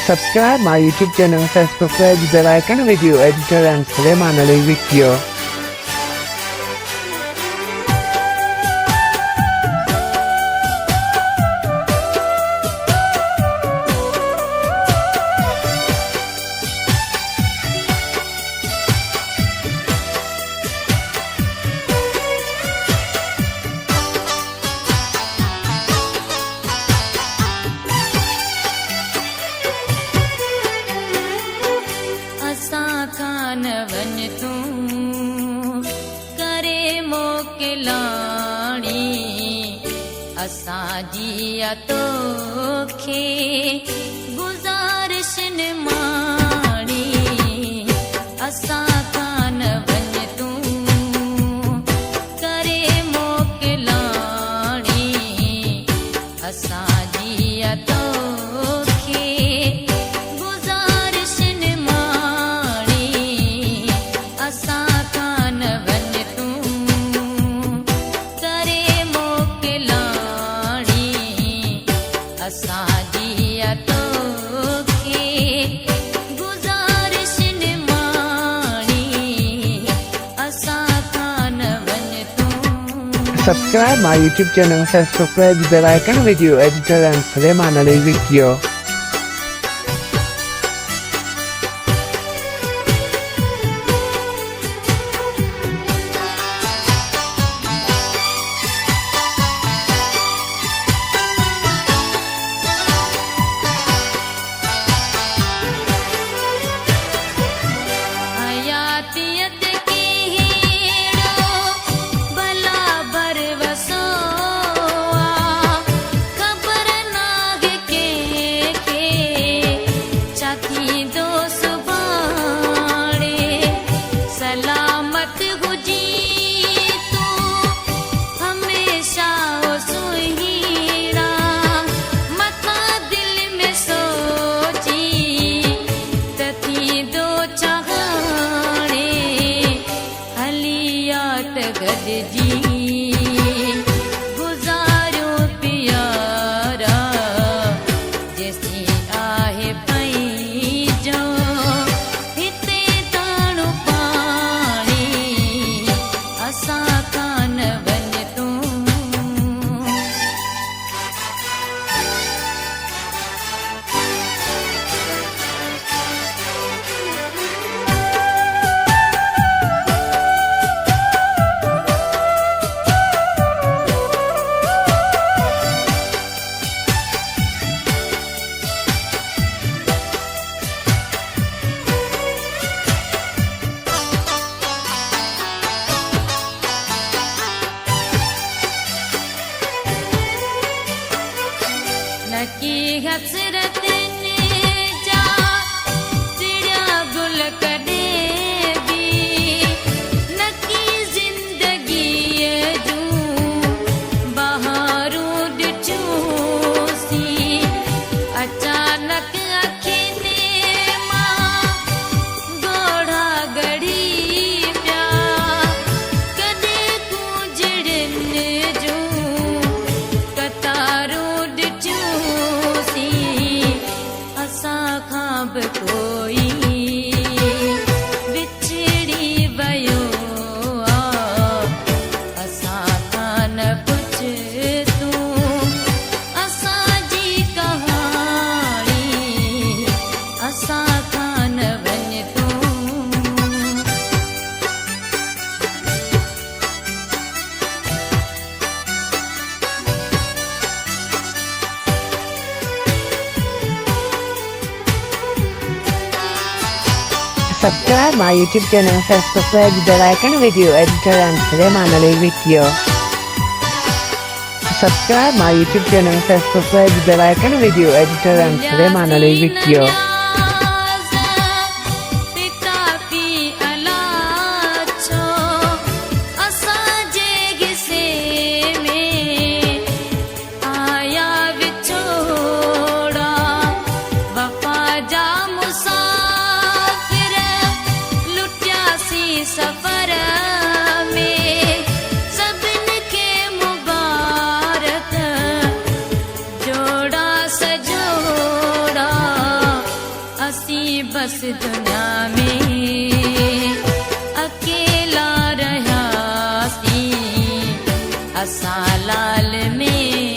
Subscribe my YouTube channel, Facebook page, bell icon, video editor and Suleiman Ali video. Khan one तू करे मोकिलाणी असां जी तोखे गुज़ारिश माणी असां खान वन तू करे मोकिलाणी असां जी तोखे Subscribe my YouTube channel, Facebook page, bell icon, video editor and Suleiman Ali video. गुज़ारियो प्यारा जैसी आहे पैंजो हिते ताणो पाणी असां कान वञ तूं की हसरत ने जा चिड़िया गुल कॾे भी नकी ज़िंदगी जूं बहारूं ॾिठूंसी अचानक अखियुनि मां ॻोढ़ा ॻड़ी पिया कॾहिं कूंजड़ियुनि जूं कतारूं कोई बिछड़ी वयो असां कान पुछ तूं असां जी कहाणी असां कान वञ तूं Subscribe my YouTube channel, Facebook page, bell icon, video editor and Suleiman Ali video. Subscribe my YouTube channel, Facebook page, bell icon, video editor and Suleiman Ali video. सफर में सभिन खे मुबारक जोड़ा सजोड़ा बस दुनिया में अकेला रहियासीं असां लाल में